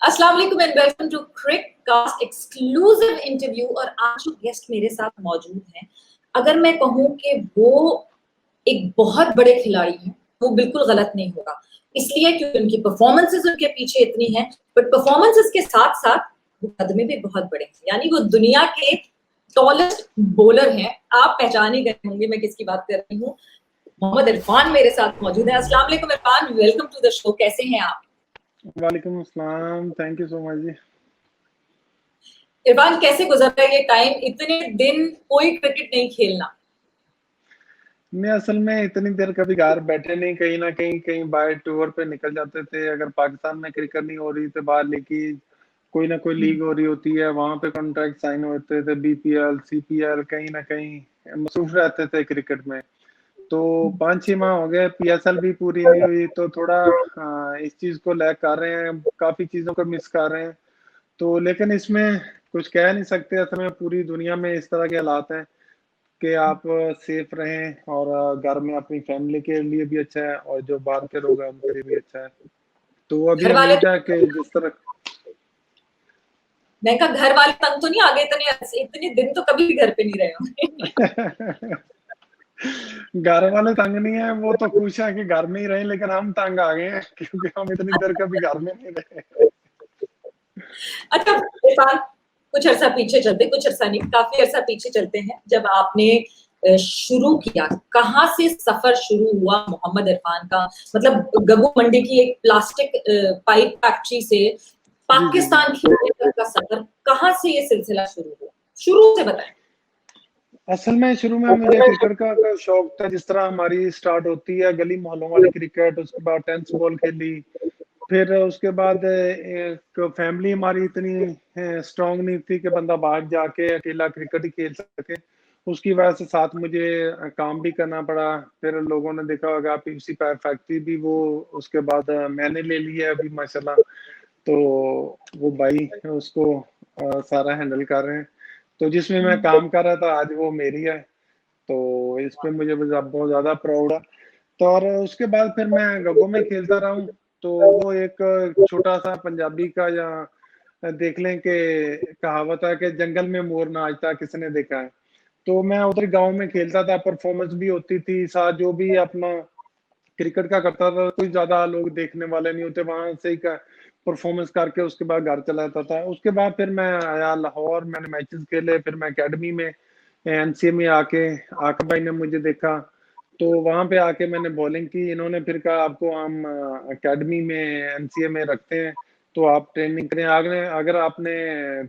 अस्सलाम वालेकुम and welcome to crickcast exclusive interview. और आज जो गेस्ट मेरे साथ मौजूद हैं, अगर मैं कहूं कि वो एक बहुत बड़े खिलाड़ी हैं, वो बिल्कुल गलत नहीं होगा। इसलिए क्योंकि उनकी परफॉर्मेंसेस उनके पीछे इतनी हैं, बट परफॉर्मेंसेस के साथ साथ वो कदमे भी बहुत बड़े हैं। यानी वो दुनिया के टॉलेस्ट बॉलर हैं। आप पहचान ही गए होंगे मैं किसकी बात कर रही हूँ। मोहम्मद इरफान मेरे साथ मौजूद है। अस्सलाम वालेकुम Irfan, welcome to the show. कैसे हैं आप? वालेकुम अस्सलाम, थैंक यू सो मच जी। इरफान, कैसे गुजर रहा है ये टाइम? इतने दिन कोई क्रिकेट नहीं खेलना। मैं असल में इतनी देर कभी घर बैठे नहीं, कहीं ना कहीं बाहर टूर पे निकल जाते थे। अगर पाकिस्तान में क्रिकेट नहीं हो रही तो बाहर लेकिन कोई ना कोई लीग हो रही होती है, वहां पे कॉन्ट्रैक्ट साइन होते थे, बीपीएल सीपीएल, कहीं ना कहीं मसरूफ रहते थे क्रिकेट में। तो 5-6 माह हो गए, पीएसएल भी पूरी नहीं हुई, तो थोड़ा इस चीज को लैग कर रहे हैं, काफी चीजों को मिस कर रहे हैं। तो लेकिन इसमें कुछ कह नहीं सकते, असल में पूरी दुनिया में इस तरह के हालात हैं कि आप सेफ रहें, और घर में अपनी फैमिली के लिए भी अच्छा है और जो बाहर के लोग हैं उनके लिए भी अच्छा है। तो अभी घर वाले उम्मीद है कि जिस तरह मैं कहा, घर वाले तंग तो नहीं आ गए? इतने इतने दिन तो कभी भी घर पे नहीं रहे होंगे। घर वाले तंग नहीं है, वो तो खुश है कि घर में ही रहे, लेकिन हम तंग आ गए हैं क्योंकि हम इतनी देर कभी घर में नहीं रहे। अच्छा इरफान, कुछ अरसा पीछे चलते, कुछ अरसा नहीं, काफी अरसा पीछे चलते हैं। जब आपने शुरू किया, कहाँ से सफर शुरू हुआ मोहम्मद इरफान का? मतलब गगू मंडी की एक प्लास्टिक पाइप फैक्ट्री से जी जी जी। पाकिस्तान खेलने तक का सफर, कहाँ से ये सिलसिला शुरू हुआ? शुरू से बताएं। असल में शुरू में मुझे क्रिकेट का शौक था, जिस तरह हमारी स्टार्ट होती है गली मोहल्लों वाली क्रिकेट, उसके बाद टेनिस बॉल खेली। फिर उसके बाद एक फैमिली हमारी इतनी स्ट्रांग नहीं थी कि बंदा बाहर जाके अकेला क्रिकेट ही खेल सके। उसकी वजह से साथ मुझे काम भी करना पड़ा। फिर लोगों ने देखा होगा पीवीसी पाइप फैक्ट्री भी, वो उसके बाद मैंने ले लिया है अभी माशाल्लाह। तो वो भाई उसको सारा हैंडल कर रहे हैं। तो जिसमें मैं काम कर रहा था आज वो मेरी है, तो इस पे मुझे बहुत ज्यादा प्राउड है। तो और उसके बाद फिर मैं गगो में खेलता रहा हूँ। तो वो एक छोटा सा पंजाबी का, या देख लें कि कहावत है कि जंगल में मोर नाचता किसने देखा है। तो मैं उधर गांव में खेलता था, परफॉर्मेंस भी होती थी, साथ जो भी अपना क्रिकेट का करता था, कोई ज्यादा लोग देखने वाले नहीं होते, वहां से ही का परफॉर्मेंस करके उसके बाद घर चला जाता था। उसके बाद फिर मैं आया लाहौर, मैंने मैचेस खेले, फिर मैं एकेडमी में एनसीए में आके आका भाई ने मुझे देखा, तो वहां पे आके मैंने बॉलिंग की। इन्होंने फिर कहा आपको हम एकेडमी में एनसीए में रखते हैं, तो आप ट्रेनिंग करें, आगे अगर आपने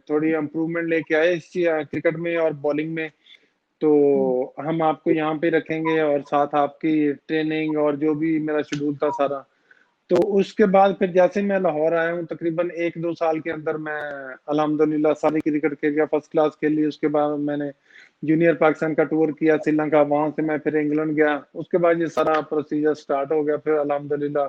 थोड़ी इम्प्रूवमेंट लेके आए इस क्रिकेट में और बॉलिंग में, तो हम आपको यहाँ पे रखेंगे और साथ आपकी ट्रेनिंग और जो भी मेरा शेड्यूल था सारा। तो उसके बाद फिर जैसे मैं लाहौर आया हूँ, तकरीबन 1-2 साल के अंदर मैं अल्हम्दुलिल्लाह सारी क्रिकेट खेल गया, फर्स्ट क्लास खेली। उसके बाद मैंने जूनियर पाकिस्तान का टूर किया श्रीलंका, वहां से मैं फिर इंग्लैंड गया। उसके बाद ये सारा प्रोसीजर स्टार्ट हो गया। फिर अल्हम्दुलिल्लाह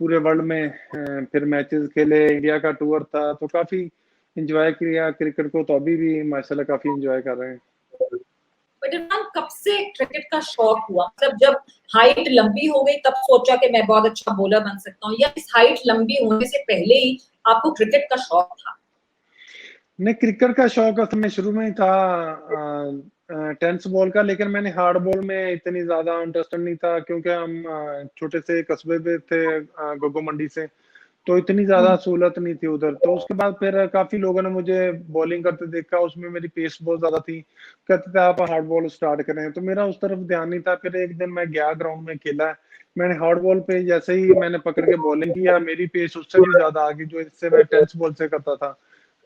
पूरे वर्ल्ड में फिर मैचेस खेले, इंडिया का टूर था, तो काफी इंजॉय किया क्रिकेट को। तो अभी भी माशाल्लाह काफी इंजॉय कर रहे हैं। बट इरफान, कब से क्रिकेट का शौक हुआ? मतलब जब हाइट लंबी हो गई तब सोचा कि मैं बहुत अच्छा बॉलर बन सकता हूँ, या इस हाइट लंबी होने से पहले ही आपको क्रिकेट का शौक था? नहीं, क्रिकेट का शौक असल में शुरू में ही था टेनिस बॉल का, लेकिन मैंने हार्ड बॉल में इतनी ज्यादा इंटरेस्टेड नहीं था, क्योंकि हम छोटे से कस्बे पे थे, गोगो मंडी से, तो इतनी ज्यादा सहूलत नहीं थी उधर। तो उसके बाद फिर काफी लोगों ने मुझे बॉलिंग करते देखा, उसमें मेरी पेस बहुत ज्यादा थी, कहते थे आप हार्ड बॉल स्टार्ट करें, तो मेरा उस तरफ ध्यान नहीं था। फिर एक दिन मैं गया ग्राउंड में खेला, मैंने हार्ड बॉल पे जैसे ही मैंने पकड़ के बॉलिंग किया, मेरी पेस उससे भी ज्यादा आ गई जो इससे मैं टेनिस बॉल से करता था।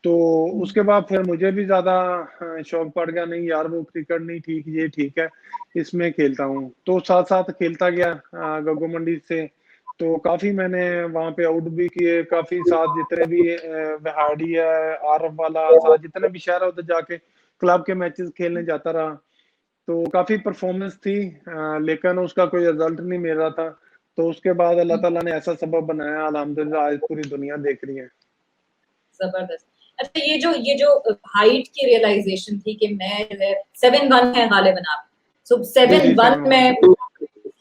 तो उसके बाद फिर मुझे भी ज्यादा शौक पड़ गया, नहीं यार वो क्रिकेट नहीं ठीक, ये ठीक है, इसमें खेलता हूँ। तो साथ साथ खेलता गया गगो मंडी से। तो काफी मैंने वहां पे आउट भी किए, काफी साथ जितने भी वहाड़ी है, आरफ वाला, साथ जितने भी शहर है उधर जाके क्लब के मैचेस खेलने जाता रहा। तो काफी परफॉर्मेंस थी, लेकिन उसका कोई रिजल्ट नहीं मिल रहा था। तो उसके बाद अल्लाह ताला ने ऐसा सबब बनाया, अल्हम्दुलिल्लाह आज पूरी दुनिया देख रही है। जबरदस्त। अच्छा, ये जो हाइट की रियलाइजेशन थी कि मैं जो है 7'1" है गालिबन आप, सो जी जी 7'1" 7-1। में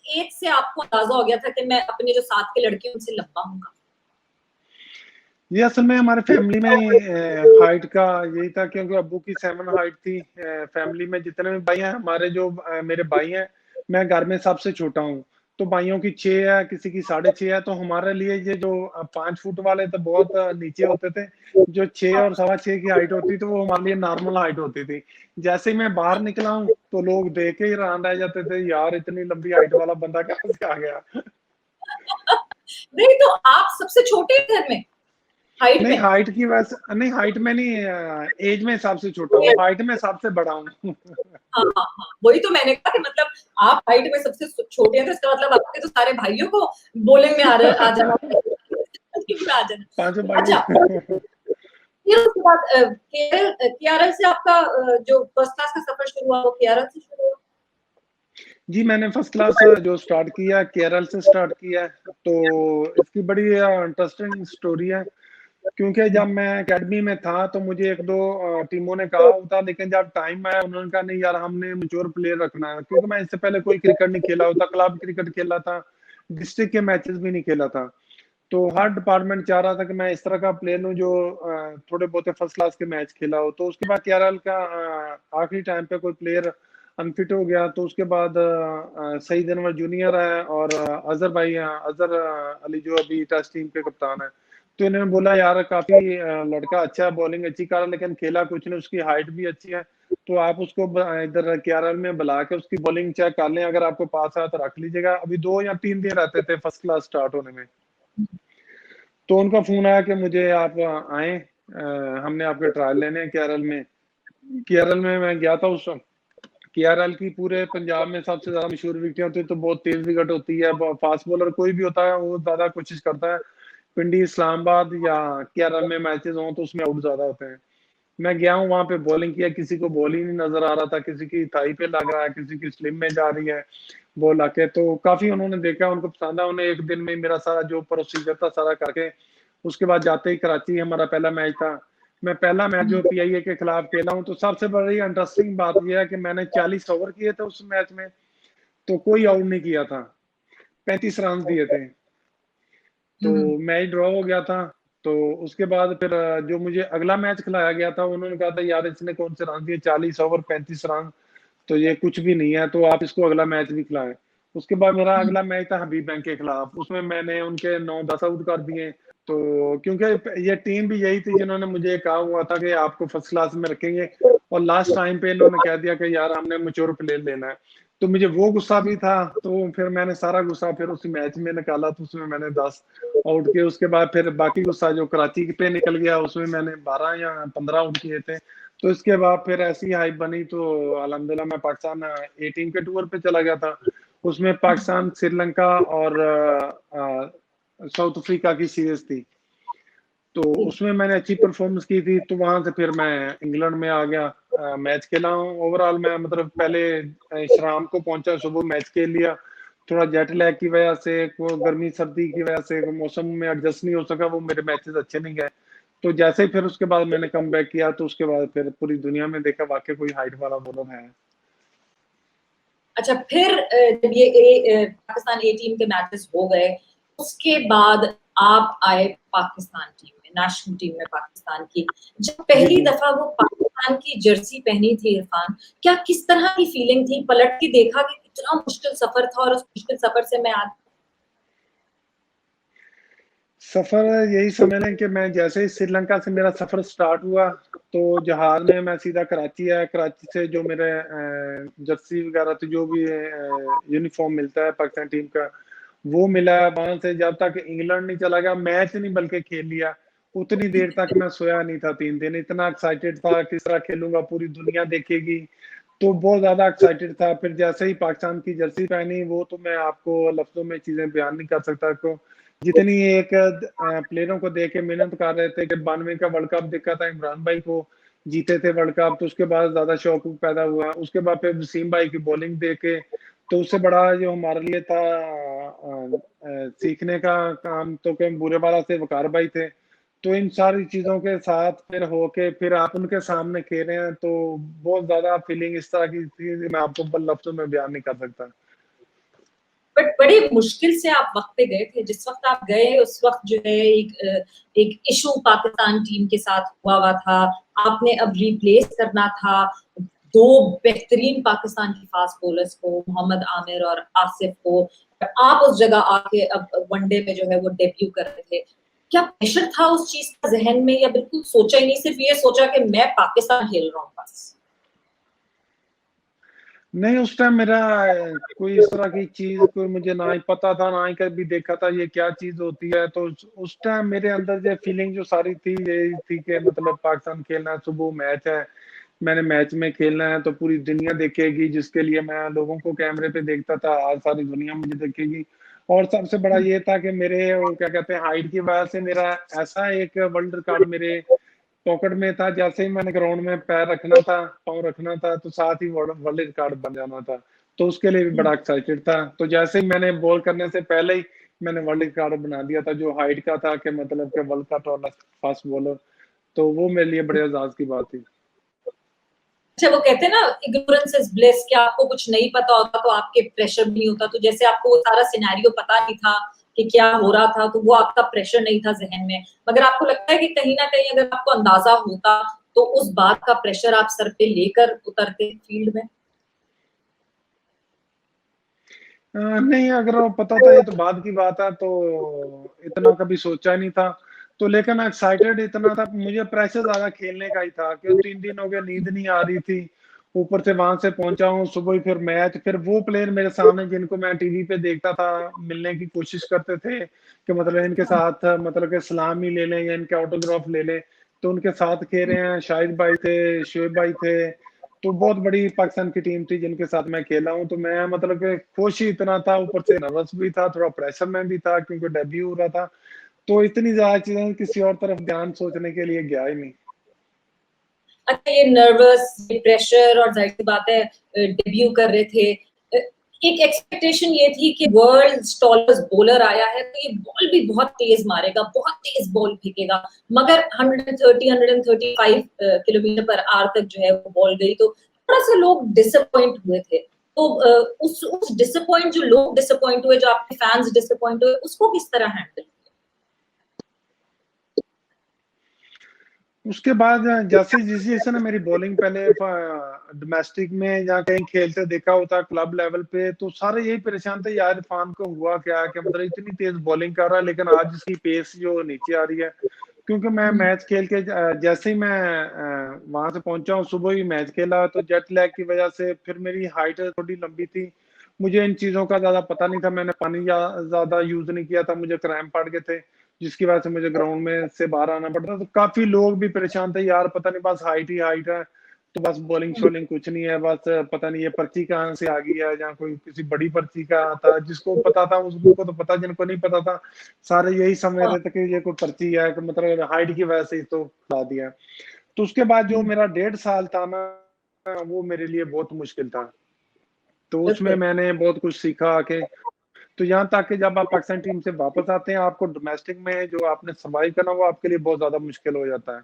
एज से आपको अंदाजा हो गया था कि मैं अपने जो साथ के लड़के उनसे लंबा हूँ? ये असल में हमारे फैमिली में हाइट का यही था, क्योंकि अब्बू की 7 हाइट थी। फैमिली में जितने भी भाई हैं हमारे, जो मेरे भाई हैं, मैं घर में सबसे छोटा हूँ। तो भाइयों की 6 है, किसी की 6.5 है। तो हमारे लिए ये जो 5 फुट वाले तो बहुत नीचे होते थे। जो 6 और 6.25 की हाइट होती, तो वो हमारे लिए नॉर्मल हाइट होती थी। जैसे ही मैं बाहर निकला हूँ, तो लोग देख के ही हैरान रह जाते थे, यार इतनी लंबी हाइट वाला बंदा कहाँ से आ गया। नहीं तो आप सबसे छोटे हैं घर में, हाइट नहीं, में? हाइट की वजह नहीं, हाइट में नहीं, एज में सबसे छोटा हूँ, हाइट में सबसे बड़ा हूँ। हाँ, हाँ, हाँ, वही तो मैंने कहा कि मतलब आप हाइट में सबसे छोटे हैं, तो इसका मतलब आपके तो सारे भाइयों को बॉलिंग में आ जाना में आ पांचों जाना। भाइयों। अच्छा, फिर उसके बाद केआरएल से आपका जो फर्स्ट क्लास का सफर शुरू हुआ वो केआरएल से शुरू हुआ? जी, मैंने फर्स्ट क्लास जो स्टार्ट किया केरल से स्टार्ट किया है। तो इसकी बड़ी इंटरेस्टिंग स्टोरी है, क्योंकि जब मैं एकेडमी में था तो मुझे 1-2 टीमों ने कहा था, लेकिन जब टाइम आया उन्होंने कहा नहीं यार, हमने मैच्योर प्लेयर रखना है। क्योंकि मैं इससे पहले कोई क्रिकेट नहीं खेला होता, क्लब क्रिकेट खेला था, डिस्ट्रिक्ट के मैचेस भी नहीं खेला था। तो हर डिपार्टमेंट चाह रहा था कि मैं इस तरह का प्लेयर हूँ जो थोड़े बहुत फर्स्ट क्लास के मैच खेला हो। तो उसके बाद केरल का आखिरी टाइम पे कोई प्लेयर अनफिट हो गया, तो उसके बाद सईद अनवर जूनियर है और अजहर भाई हैं, अजहर अली जो अभी टेस्ट टीम के कप्तान है। तो इन्होंने बोला यार काफी लड़का अच्छा है, बॉलिंग अच्छी कर रहा है, लेकिन खेला कुछ नहीं, उसकी हाइट भी अच्छी है। तो आप उसको इधर केरल में बुला के उसकी बॉलिंग चेक कर लें, अगर आपको पास आया तो रख लीजिएगा। अभी 2 या 3 दिन रहते थे फर्स्ट क्लास स्टार्ट होने में। तो उनका फोन आया कि मुझे आप आए, हमने आपके ट्रायल लेने हैं केरल में। केरल में मैं गया था उस वक्त। केरल की पूरे पंजाब में सबसे ज्यादा मशहूर विकेट होती है, तो बहुत तेज विकेट होती है। फास्ट बॉलर कोई भी होता है वो ज्यादा कोशिश करता है पिंडी, इस्लामाबाद या केरल में मैचेस हों तो उसमें आउट ज्यादा होते हैं। मैं गया हूँ वहां पे, बॉलिंग किया, किसी को बॉल ही नहीं नजर आ रहा था, किसी की थाई पे लग रहा है, किसी की स्लिम में जा रही है बॉल आके। तो काफी उन्होंने देखा, उनको पसंद है, उन्हें एक दिन में मेरा सारा जो प्रोसीजर था सारा करके उसके बाद जाते ही कराची हमारा पहला मैच था। मैं पहला मैच जो पीआईए के खिलाफ खेला हूँ, तो सबसे बड़ी इंटरेस्टिंग बात यह है कि मैंने 40 ओवर किए थे उस मैच में, तो कोई आउट नहीं किया था, 35 रन दिए थे। तो मैच ड्रॉ हो गया था। तो उसके बाद फिर जो मुझे अगला मैच खिलाया गया था, उन्होंने कहा था यार इसने कौन से रन दिए, 40 ओवर 35 रन, तो ये कुछ भी नहीं है, तो आप इसको अगला मैच भी खिलाएं। उसके बाद मेरा अगला मैच था हबीब बैंक के खिलाफ, उसमें मैंने उनके 9-10 आउट कर दिए। तो क्योंकि ये टीम भी यही थी जिन्होंने मुझे कहा हुआ था कि आपको फर्स्ट क्लास में रखेंगे, और लास्ट टाइम पे इन्होंने कह दिया कि यार हमने मैच्योर प्लेयर लेना है। तो मुझे वो गुस्सा भी था, तो फिर मैंने सारा गुस्सा फिर उस मैच में निकाला, तो उसमें मैंने 10 आउट किए। उसके बाद फिर बाकी गुस्सा जो कराची पे निकल गया, उसमें मैंने 12 या 15 आउट किए थे। तो इसके बाद फिर ऐसी हाइप बनी, तो अल्हम्दुलिल्लाह मैं पाकिस्तान ए टीम के टूर पे चला गया था। उसमें पाकिस्तान, श्रीलंका और साउथ अफ्रीका की सीरीज थी। तो उसमें मैंने अच्छी परफॉर्मेंस की थी, तो वहां से फिर मैं इंग्लैंड में आ गया। मैच खेला हूँ ओवरऑल। मैं मतलब पहले शाम को पहुंचा, सुबह मैच खेल लिया। थोड़ा जेट लैग की वजह से, वो गर्मी सर्दी की वजह से मौसम में एडजस्ट नहीं हो सका, वो मेरे मैचेस अच्छे नहीं गए। तो जैसे ही फिर उसके बाद मैंने कम बैक किया, तो उसके बाद फिर पूरी दुनिया में देखा वाकई कोई हाइट वाला बॉलर है। अच्छा, फिर जब ये पाकिस्तान ए टीम के मैचेस हो गए, उसके बाद आप आए पाकिस्तान टीम में, नेशनल टीम में पाकिस्तान की। जब जी पहली जी। दफा वो पाकिस्तान की जर्सी पहनी थी इरफान, क्या किस तरह की फीलिंग थी? पलट के देखा कि कितना मुश्किल सफर था और उस मुश्किल सफर से मैं आज सफर यही समझ लें कि मैं जैसे ही श्रीलंका से मेरा सफर स्टार्ट हुआ, तो जहाज में मैं सीधा कराची आया। कराची से जो मेरे जर्सी वगैरह तो जो भी यूनिफॉर्म मिलता है पाकिस्तान टीम का, वो मिला। वहां से जब तक इंग्लैंड नहीं चला गया, मैच नहीं बल्कि खेल लिया, उतनी देर तक मैं सोया नहीं था। 3 दिन इतना एक्साइटेड था, किस तरह खेलूंगा, पूरी दुनिया देखेगी, तो बहुत ज्यादा एक्साइटेड था। फिर जैसे ही पाकिस्तान की जर्सी पहनी, वो तो मैं आपको लफ्जों में चीजें बयान नहीं कर सकता को, जितनी एक प्लेयरों को देख के मेहनत कर रहे थे। कि 92 का वर्ल्ड कप देखा था, इमरान भाई को जीते थे वर्ल्ड कप, तो उसके बाद ज्यादा शौक पैदा हुआ। उसके बाद फिर वसीम भाई की बॉलिंग देख के, तो उससे बड़ा जो हमारे लिए था सीखने का काम, तो कि बुरे वाला से वकार भाई थे। तो इन सारी चीजों के साथ फिर होके फिर आप उनके सामने खेल रहे हैं, तो बहुत ज्यादा फीलिंग इस तरह की थी कि मैं आपको लफ्जों में बयान नहीं कर सकता। बट बड़ी मुश्किल से आप वक्त पे गए थे। जिस वक्त आप गए उस वक्त जो है एक इशू पाकिस्तान टीम के साथ हुआ था। आपने अब रिप्लेस करना था दो बेहतरीन पाकिस्तान की फास्ट बॉलर्स को, मोहम्मद आमिर और आसिफ को। आप उस जगह आके अब वनडे में जो है वो डेब्यू कर रहे थे। क्या प्रेशर था उस चीज का जहन में, या बिल्कुल सोचा ही नहीं, सिर्फ ये सोचा कि मैं पाकिस्तान खेल रहा हूँ बस? नहीं, उस टाइम मेरा कोई इस तरह की चीज कोई मुझे ना ही पता था, ना ही कभी देखा था ये क्या चीज होती है। तो उस टाइम मेरे अंदर जो फीलिंग जो सारी थी यही थी कि मतलब पाकिस्तान खेलना है, सुबह मैच है, मैंने मैच में खेलना है तो पूरी दुनिया देखेगी, जिसके लिए मैं लोगों को कैमरे पे देखता था, आज सारी दुनिया मुझे देखेगी। और सबसे बड़ा ये था कि मेरे वो क्या कहते हैं हाइट की वजह से मेरा ऐसा एक वर्ल्ड रिकॉर्ड मेरे पॉकेट में था, जैसे ही मैंने ग्राउंड में पैर रखना था, पाँव रखना था, तो साथ ही वर्ल्ड रिकॉर्ड बन जाना था। तो उसके लिए भी बड़ा एक्साइटेड था। तो जैसे ही मैंने बॉल करने से पहले ही मैंने वर्ल्ड रिकॉर्ड बना दिया था, जो हाइट का था, कि मतलब कि वर्ल्ड का टॉलेस्ट फास्ट बॉलर। तो वो मेरे लिए बड़े एजाज की बात थी। अच्छा, वो कहते हैं ना इग्नोरेंस इज ब्लिस, कि आपको कुछ नहीं पता होता तो आपके प्रेशर भी नहीं होता। तो जैसे आपको वो सारा सिनेरियो पता नहीं था कि क्या हो रहा था, तो वो आपका प्रेशर नहीं था जहन में। मगर आपको लगता है कि कहीं ना कहीं अगर आपको अंदाजा होता तो उस बात का प्रेशर आप सर पे लेकर उतरते फील्ड में? नहीं, अगर वो पता था ये तो बाद की बात है, तो इतना कभी सोचा नहीं था। तो लेकिन एक्साइटेड इतना था, मुझे प्रेशर ज्यादा खेलने का ही था, क्योंकि 3 दिन हो गए नींद नहीं आ रही थी। ऊपर से वहां से पहुंचा हूँ सुबह ही, फिर मैच, फिर वो प्लेयर मेरे सामने जिनको मैं टीवी पे देखता था, मिलने की कोशिश करते थे कि मतलब इनके साथ मतलब कि सलाम ही ले लें या इनके ऑटोग्राफ ले लें। तो उनके साथ खेल रहे हैं, शाहिद भाई थे, शोएब भाई थे। तो बहुत बड़ी पाकिस्तान की टीम थी जिनके साथ मैं खेला हूँ। तो मैं मतलब कि खुश ही इतना था, ऊपर से नर्वस भी था, थोड़ा प्रेशर में भी था क्योंकि डेब्यू हो रहा था। तो इतनी ज्यादा चीजें किसी और तरफ ध्यान सोचने के लिए गया ही नहीं। अच्छा, ये नर्वस, ये प्रेशर, और जाहिर सी बात है डेब्यू कर रहे थे, एक एक्सपेक्टेशन ये थी कि वर्ल्ड टॉलेस्ट बॉलर आया है तो ये बॉल भी बहुत तेज मारेगा, बहुत तेज बॉल फेंकेगा। मगर 130 135 किलोमीटर पर आवर तक जो है वो बॉल गई, तो थोड़ा सा लोग डिसअपॉइंट हुए थे। तो उस डिसअपॉइंट, जो लोग डिसअपॉइंट हुए, जो आपके फैंस डिसअपॉइंट हुए, उसको किस तरह हैंडल? उसके बाद जैसे जिस जैसे ना मेरी बॉलिंग पहले डोमेस्टिक में या कहीं खेलते देखा होता क्लब लेवल पे, तो सारे यही परेशान थे यार, इरफान को हुआ क्या, कि मतलब इतनी तेज बॉलिंग कर रहा है लेकिन आज इसकी पेस जो नीचे आ रही है। क्योंकि मैं मैच खेल के जैसे ही मैं वहां से पहुंचा हूँ, सुबह ही मैच खेला, तो जेट लैग की वजह से फिर मेरी हाइट थोड़ी लंबी थी, मुझे इन चीजों का ज्यादा पता नहीं था, मैंने पानी ज्यादा यूज नहीं किया था, मुझे क्रैम्प पड़ गए थे, जिसकी वजह से मुझे ग्राउंड में से बाहर आना पड़ता। तो काफी लोग भी परेशान थे यार, पता नहीं बस हाइट ही हाइट है, तो बस बॉलिंग शॉलिंग कुछ नहीं है, बस पता नहीं ये पर्ची कहाँ से आ गई है, या कोई किसी बड़ी पर्ची का था, जिसको पता था उसको तो पता, जिनको नहीं पता था सारे यही समझ रहे थे कि ये कोई पर्ची है, कि मतलब हाइट की वजह से ही तो ला दिया। तो उसके बाद जो मेरा 1.5 साल था ना, वो मेरे लिए बहुत मुश्किल था। तो उसमें बिल्कुल। मैंने बहुत कुछ सीखा आके। तो यहाँ तक कि जब आप पाकिस्तान टीम से वापस आते हैं, आपको डोमेस्टिक में जो आपने सर्वाइव करना, वो आपके लिए बहुत ज्यादा मुश्किल हो जाता है,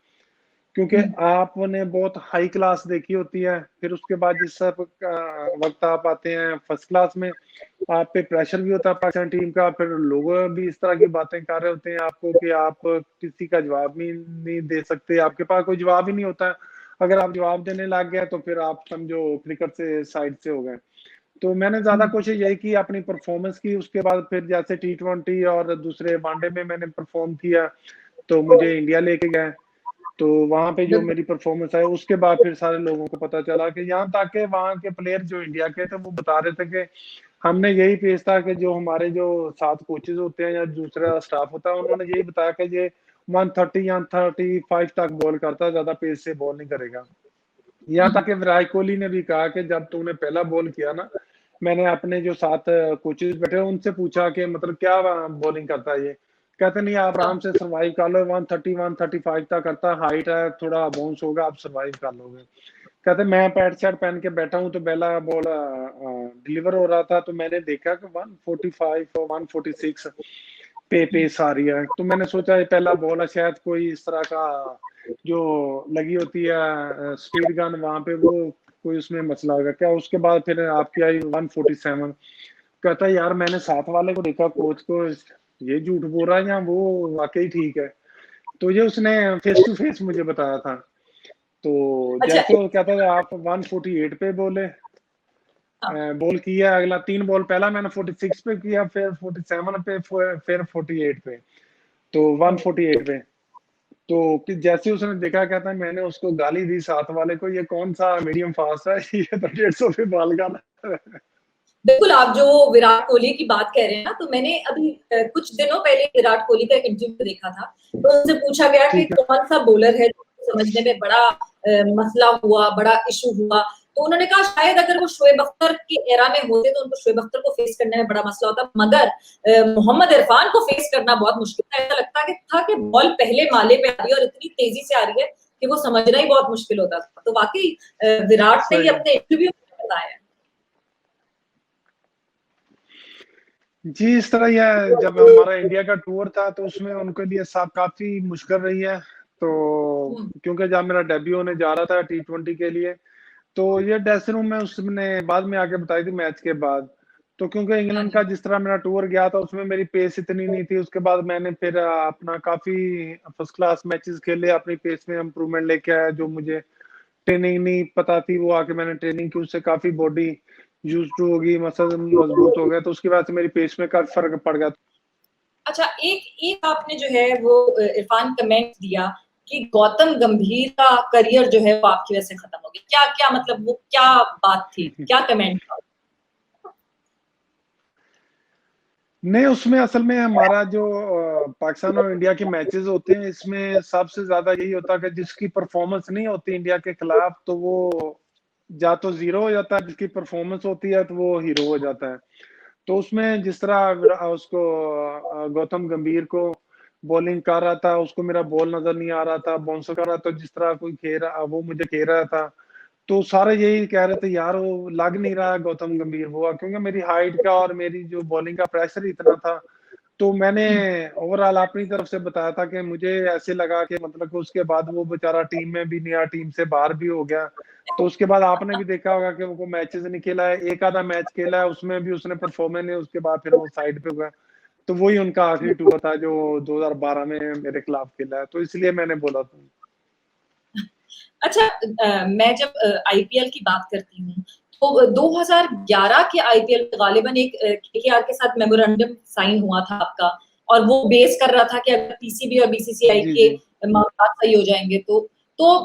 क्योंकि आपने बहुत हाई क्लास देखी होती है। फिर उसके बाद जिस वक्त आप आते हैं फर्स्ट क्लास में, आप पे प्रेशर भी होता है पाकिस्तान टीम का, फिर लोग भी इस तरह की बातें कर रहे होते हैं आपको कि आप किसी का जवाब भी नहीं दे सकते, आपके पास कोई जवाब ही नहीं होता है। अगर आप जवाब देने लग गए तो फिर आप समझो क्रिकेट से साइड से हो गए। तो मैंने ज्यादा कोशिश यही की अपनी परफॉर्मेंस की। उसके बाद फिर जैसे T20 और दूसरे वनडे में मैंने परफॉर्म किया, तो मुझे इंडिया लेके गए। तो वहां पे जो बिल्कुल। मेरी परफॉर्मेंस है, उसके बाद फिर सारे लोगों को पता चला कि यहाँ तक के वहां के प्लेयर जो इंडिया के थे वो बता रहे थे कि हमने यही पेश था कि जो हमारे जो साथ कोचेज होते हैं या दूसरा स्टाफ होता है, उन्होंने यही बताया कि ये 130 या 35 तक बॉल करता है, ज्यादा पेस से बॉल नहीं करेगा। यहाँ तक कि विराट कोहली ने भी कहा कि जब तूने पहला बॉल किया ना, मैंने अपने जो साथ कोचेज बैठे हैं उनसे पूछा कि मतलब क्या बॉलिंग करता है ये, कहते नहीं आप आराम से सरवाइव कर लो, 130 135 तक करता है, हाइट है, थोड़ा बाउंस होगा, आप सरवाइव कर लोगे। कहते मैं पैंट शर्ट पहन के बैठा हूँ, तो पहला बॉल डिलीवर हो रहा था, तो मैंने देखा कि 145 और 146 पे पेस आ रही है। तो मैंने सोचा ये पहला बॉल है, शायद कोई इस तरह का जो लगी होती है स्पीड गन वहां पे, वो कोई उसमें मसला होगा क्या। उसके बाद फिर आपकी आई 147, कहता है यार मैंने साथ वाले को देखा कोच को, ये झूठ बोल रहा है या वो वाकई ठीक है। तो ये उसने फेस टू फेस मुझे बताया था। तो अच्छा जैसे वो कहता था आप 148 पे बोले, हाँ, बॉल किया, अगला 3 बॉल पहला मैंने 46 पे किया, फिर 47 पे, फिर 48 पे, तो 148 पे। तो जैसे उसने देखा, कहता है मैंने उसको गाली दी साथ वाले को, ये कौन सा मीडियम फास्ट है, ये तो 150 पे बॉल का। बिल्कुल। आप जो विराट कोहली की बात कह रहे हैं ना, तो मैंने अभी कुछ दिनों पहले विराट कोहली का एक इंटरव्यू देखा था। तो उनसे पूछा गया कि ठीक है। कौन सा बॉलर है जो समझने में बड़ा मसला हुआ, बड़ा इशू हुआ। तो उन्होंने कहा शायद अगर वो शोएब अख्तर की एरा में होते तो उनको शोएब अख्तर को फेस करने में बड़ा मसला होता, मगर मोहम्मद इरफान को फेस करना बहुत मुश्किल था। ऐसा लगता कि बॉल पहले माले पे आ रही है और इतनी तेजी से आ रही है कि वो समझना ही बहुत मुश्किल होता था। तो वाकई विराट ने ये सही। अपने इंटरव्यू में बताया है। जी, इस तरह ही है, जब हमारा इंडिया का टूर था तो उसमें उनके लिए सब काफ़ी मुश्किल रही है। तो हम्म, क्योंकि जब मेरा डेब्यू होने जा रहा था टी20 के लिए, तो ये ड्रेसिंग रूम में उसने बाद में आके बताई थी मैच के बाद। तो क्योंकि हाँ इंग्लैंड जी। का जिस तरह मेरा टूर गया था उसमें मेरी पेस इतनी नहीं थी, उसके बाद मैंने फिर अपना काफ़ी फर्स्ट क्लास मैचेस खेले, अपनी पेस में इम्प्रूवमेंट लेके आया, जो मुझे ट्रेनिंग नहीं पता थी वो आके मैंने ट्रेनिंग की, उससे काफ़ी बॉडी यूज़्ड टू हो गई, मसल मजबूत हो गया, तो उसकी वजह से मेरी पेस में काफ़ी फ़र्क पड़ गया। अच्छा, एक एक आपने जो है वो इरफान कमेंट दिया कि गौतम गंभीर का करियर जो है वो आपकी वजह से खत्म हो गया। क्या मतलब वो क्या बात थी? क्या कमेंट था? नहीं, उसमें असल में हमारा जो पाकिस्तान और इंडिया के मैचेस होते हैं, इसमें सबसे ज़्यादा यही होता है कि जिसकी परफॉर्मेंस नहीं होती इंडिया के खिलाफ, तो वो या तो ज़ीरो हो जाता है, जिसकी परफॉर्मेंस होती है तो वो हीरो हो जाता है। तो उसमें जिस तरह उसको गौतम गंभीर को बॉलिंग कर रहा था, उसको मेरा बॉल नज़र नहीं आ रहा था, बाउंसर कर रहा था, जिस तरह कोई खेल रहा वो मुझे खेल रहा था। तो सारे यही कह रहे थे यार वो लग नहीं रहा है गौतम गंभीर हुआ, क्योंकि मेरी हाइट का और मेरी जो बॉलिंग का प्रेशर इतना था। तो मैंने हुँ, ओवरऑल अपनी तरफ से बताया था कि मुझे ऐसे लगा कि मतलब कि उसके बाद वो बेचारा टीम में भी नहीं आया, टीम से बाहर भी हो गया। तो उसके बाद आपने भी देखा होगा कि वो मैचेस नहीं खेला है, एक आधा मैच खेला है, उसमें भी उसने परफॉर्मेंस नहीं, उसके बाद फिर वो साइड पे हो गया। तो वही उनका आखिरी टूर था जो 2012 में मेरे खिलाफ खेला है, तो इसलिए मैंने बोला था। अच्छा, मैं जब आईपीएल की बात करती हूँ, तो 2011 के आईपीएल गालिबन एक केकेआर के साथ मेमोरेंडम साइन हुआ था आपका, और वो बेस कर रहा था कि अगर पीसीबी और बीसीसीआई जी, के जी। मामलात सही हो जाएँगे तो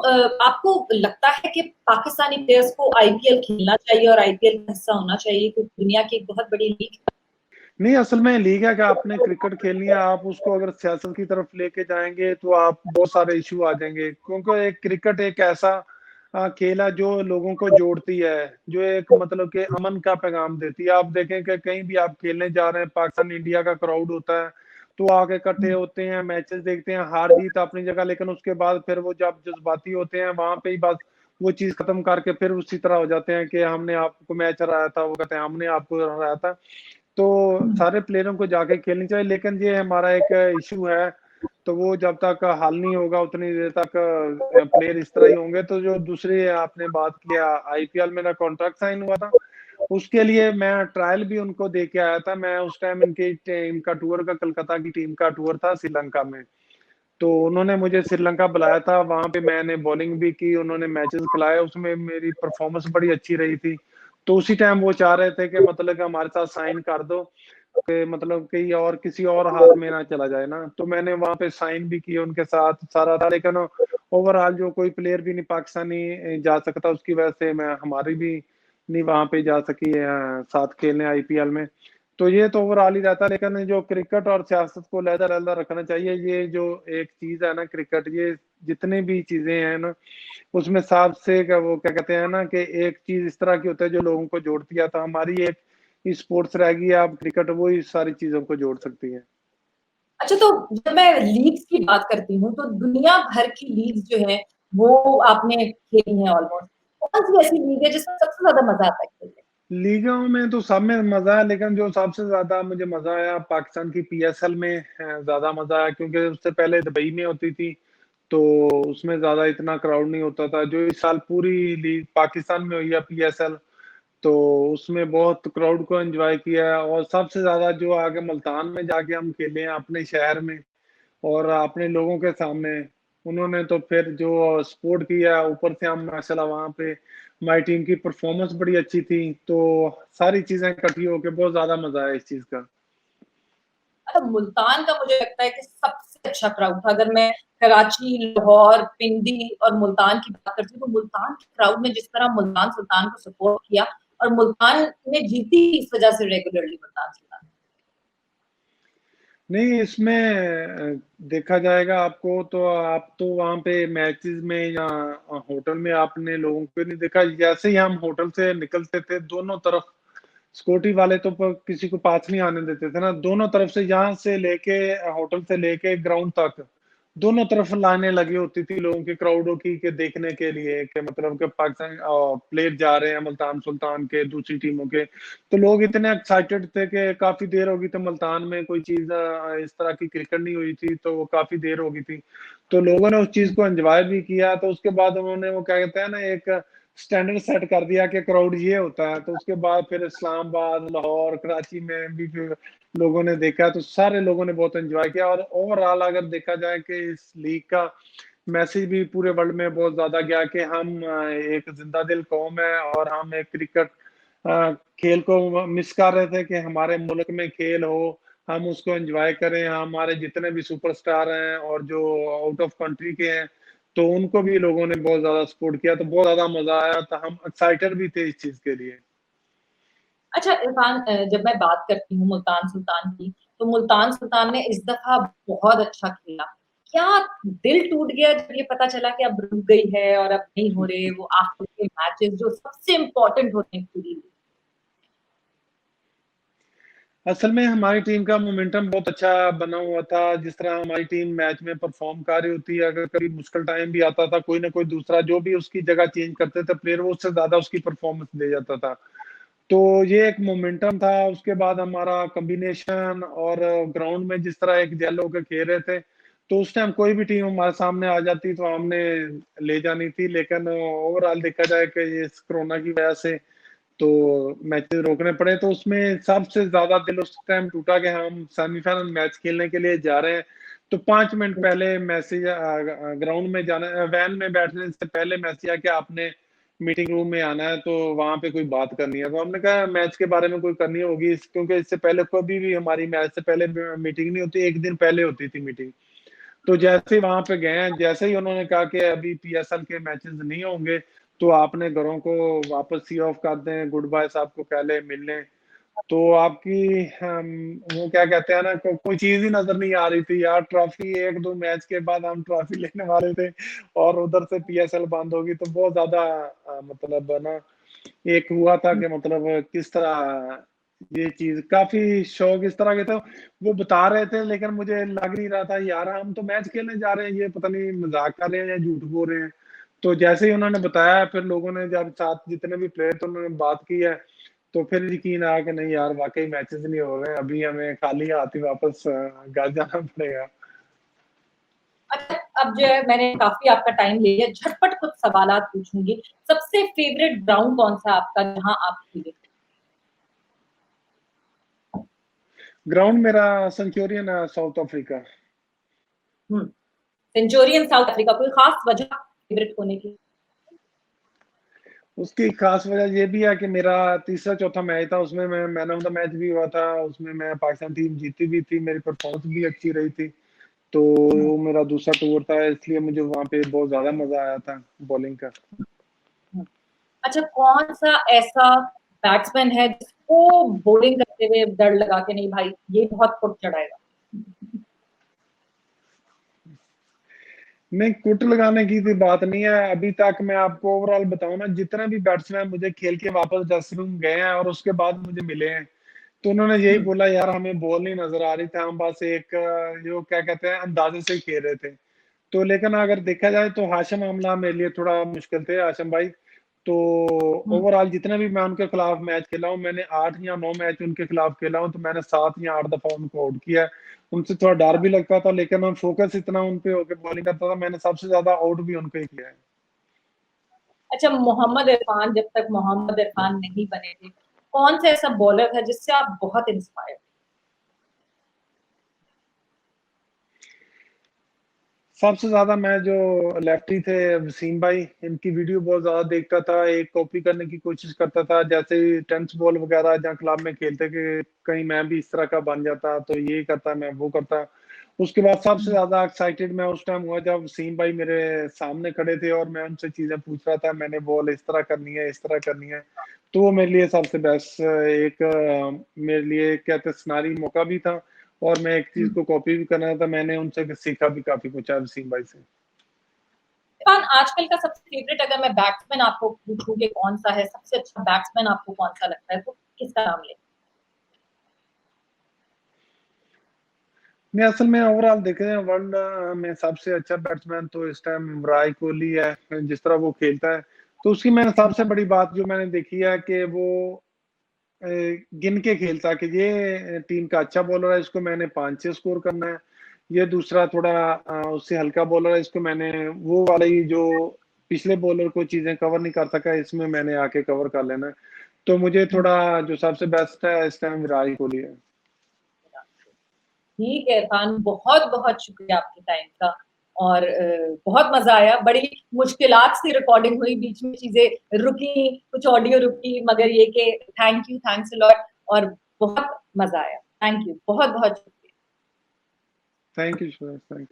आपको लगता है कि पाकिस्तानी प्लेयर्स को आईपीएल खेलना चाहिए और आईपीएल का हिस्सा होना चाहिए, क्योंकि दुनिया की एक बहुत बड़ी लीग है? नहीं, असल में लीग है कि आपने क्रिकेट खेलनी है, आप उसको अगर सियासत की तरफ लेके जाएँगे तो आप बहुत सारे इश्यू आ जाएँगे। क्योंकि एक क्रिकेट एक ऐसा खेल है जो लोगों को जोड़ती है, जो एक मतलब कि अमन का पैगाम देती है। आप देखें कि कहीं भी आप खेलने जा रहे हैं, पाकिस्तान इंडिया का क्राउड होता है, तो आके इकट्ठे हुँ, होते हैं, मैचेस देखते हैं, हार-जीत अपनी जगह, लेकिन उसके बाद फिर वो जब जज़्बाती होते हैं, वहाँ पे ही बस वो चीज़ खत्म करके फिर उसी तरह हो जाते हैं कि हमने आपको मैच हराया था, वो कहते हैं हमने आपको हराया था। तो हुँ। सारे प्लेयरों को जाके खेलनी चाहिए, लेकिन ये हमारा एक इश्यू है, तो वो जब तक हल नहीं होगा उतनी देर तक प्लेयर इस तरह ही होंगे। तो जो दूसरी आपने बात किया, आईपीएल मेरा कॉन्ट्रैक्ट साइन हुआ था, उसके लिए मैं ट्रायल भी उनको दे के आया था। मैं उस टाइम इनकी टीम का टूर का कलकत्ता की टीम का टूर था श्रीलंका में। तो उन्होंने मुझे श्रीलंका बुलाया था, वहाँ पे मैंने बॉलिंग भी की, उन्होंने मैचेस खिलाए, उसमें मेरी परफॉर्मेंस बड़ी अच्छी रही थी। तो उसी टाइम वो चाह रहे थे कि मतलब कि हमारे साथ साइन कर दो, कि मतलब कहीं और किसी और हाथ में ना चला जाए ना। तो मैंने वहाँ पे साइन भी किए उनके साथ, सारा था, लेकिन ओवरऑल जो कोई प्लेयर भी नहीं पाकिस्तानी जा सकता, उसकी वजह से मैं हमारी भी नहीं वहाँ पे जा सकी साथ खेलने आईपीएल में। तो ये तो ओवरऑल ही रहता है, लेकिन जो क्रिकेट और सियासत को अलग-अलग रखना चाहिए। ये जो एक चीज़ है ना क्रिकेट, ये जितनी भी चीज़ें हैं ना, उसमें सबसे क्या वो क्या कहते हैं ना कि एक चीज़ इस तरह की होती है जो लोगों को जोड़ती है। तो हमारी एक स्पोर्ट्स रहेगी, आप क्रिकेट वो ही सारी चीज़ों को जोड़ सकती है। अच्छा, तो जब मैं लीग्स की बात करती हूँ, तो दुनिया भर की लीग्स जो है, वो आपने खेली हैं ऑलमोस्ट। कौन-सी ऐसी लीग है जिसमें सबसे ज़्यादा मज़ा आता है खेलने लीगों में तो सब में मज़ा है, लेकिन जो सबसे ज़्यादा मुझे मज़ा आया पाकिस्तान की पीएसएल में ज़्यादा मज़ा आया, क्योंकि उससे पहले दुबई में होती थी, तो उसमें ज़्यादा इतना क्राउड नहीं होता था। जो इस साल पूरी लीग पाकिस्तान में हुई है पीएसएल, तो उसमें बहुत क्राउड को एंजॉय किया है, और सबसे ज्यादा जो आगे मुल्तान में जाके हम खेले हैं अपने शहर में और अपने लोगों के सामने, उन्होंने तो फिर जो सपोर्ट किया, ऊपर से हम माशाल्लाह वहाँ पे हमारी टीम की परफॉर्मेंस बड़ी अच्छी थी, तो सारी चीजें इकट्ठी होके बहुत ज्यादा मजा आया इस चीज का। मुल्तान का मुझे लगता है कि सबसे अच्छा क्राउड था। अगर मैं कराची, लाहौर, पिंडी और मुल्तान की बात करती हूँ, तो मुल्तान के क्राउड ने जिस तरह मुल्तान सुल्तान को सपोर्ट किया, और मुल्तान ने जीती इस वजह से रेगुलरली मुल्तान सुल्तान। नहीं, इसमें देखा जाएगा आपको, तो आप तो वहाँ पे मैचेस में या होटल में आपने लोगों को नहीं देखा, जैसे ही हम होटल से निकलते थे दोनों तरफ सिक्योरिटी वाले तो किसी को पास नहीं आने देते थे ना, दोनों तरफ से, यहाँ से लेके होटल से लेके ग्राउंड तक दोनों तरफ लाइनें लगी होती थी लोगों की, क्राउडों की, के देखने के लिए कि मतलब कि पाकिस्तान प्लेयर जा रहे हैं मुल्तान सुल्तान के, दूसरी टीमों के। तो लोग इतने एक्साइटेड थे कि काफी देर हो गई थी मुल्तान में कोई चीज इस तरह की क्रिकेट नहीं हुई थी, तो वो काफी देर हो गई थी, तो लोगों ने उस चीज को एंजॉय भी किया। तो उसके बाद उन्होंने वो क्या कहते हैं ना, एक स्टैंडर्ड सेट कर दिया कि क्राउड ये होता है। तो उसके बाद फिर इस्लामाबाद, लाहौर, कराची में भी फिर लोगों ने देखा, तो सारे लोगों ने बहुत एंजॉय किया। और ओवरऑल अगर देखा जाए कि इस लीग का मैसेज भी पूरे वर्ल्ड में बहुत ज्यादा गया कि हम एक जिंदा दिल कौम है, और हम एक क्रिकेट खेल को मिस कर रहे थे कि हमारे मुल्क में खेल हो, हम उसको एंजॉय करें। हमारे जितने भी सुपरस्टार हैं और जो आउट ऑफ कंट्री के हैं, तो उनको भी लोगों ने बहुत ज्यादा सपोर्ट किया, तो बहुत ज्यादा मजा आया था, हम एक्साइटेड भी थे इस चीज के लिए। अच्छा इरफान, जब मैं बात करती हूँ मुल्तान सुल्तान की, तो मुल्तान सुल्तान ने इस दफा बहुत अच्छा खेला। क्या दिल टूट गया जब ये पता चला कि अब रुक गई है और अब नहीं हो रहे वो आखिर के मैचेस जो सबसे इम्पोर्टेंट होते हैं पूरी लीग? असल में हमारी टीम का मोमेंटम बहुत अच्छा बना हुआ था, जिस तरह हमारी टीम मैच में परफॉर्म कर रही होती है, अगर कभी मुश्किल टाइम भी आता था, कोई ना कोई दूसरा जो भी उसकी जगह चेंज करते थे प्लेयर, वो उससे ज्यादा उसकी परफॉर्मेंस दे जाता था। तो ये एक मोमेंटम था। उसके बाद हमारा कॉम्बिनेशन और ग्राउंड में जिस तरह एक जेल होकर खेल रहे थे, तो उस टाइम कोई भी टीम हमारे सामने आ जाती तो हमने ले जानी थी। लेकिन ओवरऑल देखा जाए कि ये इस कोरोना की वजह से तो मैचेस रोकने पड़े, तो उसमें सबसे ज्यादा दिल उस टाइम टूटा कि हम सेमीफाइनल मैच खेलने के लिए जा रहे हैं, तो 5 मिनट पहले मैसेज ग्राउंड में जाना, वैन में बैठने से पहले मैसेज आया कि आपने मीटिंग रूम में आना है, तो वहां पे कोई बात करनी है। तो हमने कहा मैच के बारे में कोई करनी होगी, क्योंकि इससे पहले कभी भी हमारी मैच से पहले मीटिंग नहीं होती, एक दिन पहले होती थी मीटिंग। तो जैसे ही वहां पे गए हैं, जैसे ही उन्होंने कहा कि अभी पीएसएल के मैचेस नहीं होंगे, तो आपने घरों को वापस सी ऑफ कर दें, गुड बाय साहब को कह लें, मिल लें। तो आपकी वो क्या कहते हैं ना, कोई चीज ही नजर नहीं आ रही थी यार। ट्रॉफी एक दो मैच के बाद हम ट्रॉफी लेने वाले थे, और उधर से पीएसएल बंद होगी, तो बहुत ज्यादा मतलब ना एक हुआ था कि मतलब किस तरह ये चीज, काफी शौक इस तरह के थे। वो बता रहे थे लेकिन मुझे लग नहीं रहा था यार, हम तो मैच खेलने जा रहे हैं, ये पता नहीं मजाक कर रहे हैं या झूठ बोल रहे हैं। तो जैसे ही उन्होंने बताया, फिर लोगों ने जब साथ जितने भी प्लेयर थे उन्होंने बात की है, तो फिर यकीन आया कि नहीं यार, वाकई मैचेस नहीं हो रहे हैं, अभी हमें खाली हाथ ही वापस घर जाना पड़ेगा। अच्छा, अब जो है मैंने काफी आपका टाइम ले लिया, झटपट कुछ सवालात पूछूंगी। सबसे फेवरेट ग्राउंड कौन सा आपका जहां आप खेले? ग्राउंड मेरा सेंचुरियन है, south Africa. Centurion south Africa, कोई खास वजह फेवरेट होने की? उसकी खास वजह ये भी है कि मेरा तीसरा चौथा मैच था, उसमें मैं मैन ऑफ द मैच भी हुआ था, उसमें मैं पाकिस्तान टीम जीती भी थी, मेरी परफॉर्मेंस भी अच्छी रही थी। तो वो मेरा दूसरा टूर था, इसलिए मुझे वहां पे बहुत ज्यादा मजा आया था बॉलिंग का। अच्छा, कौन सा ऐसा बैट्समैन है जिसको बॉलिंग करते हुए डर लगा के नहीं भाई ये बहुत फुट चढ़ाएगा? नहीं, कुट लगाने की भी बात नहीं है। अभी तक मैं आपको ओवरऑल बताऊं ना, जितने भी बैट्समैन मुझे खेल के वापस ड्रेसिंग रूम गए हैं और उसके बाद मुझे मिले हैं, तो उन्होंने यही बोला यार, हमें बॉल नहीं नजर आ रही थी, हम बस एक जो क्या कहते हैं अंदाजे से ही खेल रहे थे। तो लेकिन अगर देखा जाए तो हाशिम आमला मेरे लिए थोड़ा मुश्किल थे, हाशिम भाई। तो ओवरऑल जितने भी मैं उनके खिलाफ मैच खेला हूँ, मैंने 8 या 9 मैच उनके खिलाफ खेला हूँ, तो मैंने 7 या 8 दफा उनको आउट किया है। उनसे थोड़ा डर भी लगता था, लेकिन मैं फोकस इतना उन पे होकर बॉलिंग करता था, मैंने सबसे ज्यादा आउट भी उनको ही किया है। अच्छा, मोहम्मद इरफान, जब तक मोहम्मद इरफान नहीं बने थे, कौन सा ऐसा बॉलर था जिससे आप बहुत इंस्पायर? सबसे ज्यादा मैं जो लेफ्टी थे वसीम भाई, इनकी वीडियो बहुत ज्यादा देखता था, एक कॉपी करने की कोशिश करता था, जैसे टेंस बॉल वगैरह जहाँ क्लब में खेलते कि कहीं मैं भी इस तरह का बन जाता तो ये करता, मैं वो करता। उसके बाद सबसे ज्यादा एक्साइटेड मैं उस टाइम हुआ जब वसीम भाई मेरे सामने खड़े थे और मैं उनसे चीजें पूछ रहा था, मैंने बॉल इस तरह करनी है, इस तरह करनी है। तो वो मेरे लिए सबसे बेस्ट एक मेरे लिए कहते सुनारी मौका भी था, और मैं एक चीज को कॉपी भी करना था। मैंने उनसे सीखा भी काफी कुछ है वसीम भाई से। इरफान, आजकल का सबसे फेवरेट अगर मैं बैट्समैन आपको पूछूं कि कौन सा है सबसे अच्छा बैट्समैन, आपको कौन सा लगता है, तो किसका नाम ले? नहीं, असल में ओवरऑल देखें वर्ल्ड में सबसे अच्छा बैट्समैन तो इस टाइम विराट कोहली है, जिस तरह वो खेलता है। तो उसकी मैंने सबसे बड़ी बात जो मैंने देखी है कि वो गिन के खेलता है कि ये टीम का अच्छा बॉलर है, इसको मैंने 5-6 स्कोर करना है। ये दूसरा थोड़ा उससे हल्का बॉलर है, इसको मैंने वो वाली जो पिछले बॉलर को चीजें कवर नहीं कर सका, इसमें मैंने आके कवर कर लेना है। तो मुझे थोड़ा जो सबसे बेस्ट है इस टाइम विराट कोहली है। ठीक है इरफान, बहुत बहुत शुक्रिया आपके टाइम का, और बहुत मजा आया। बड़ी मुश्किलात से रिकॉर्डिंग हुई, बीच में चीजें रुकी, कुछ ऑडियो रुकी, मगर ये कि thank you, thanks a lot, और बहुत मजा आया। थैंक यू, बहुत बहुत शुक्रिया। Thank you, thank you.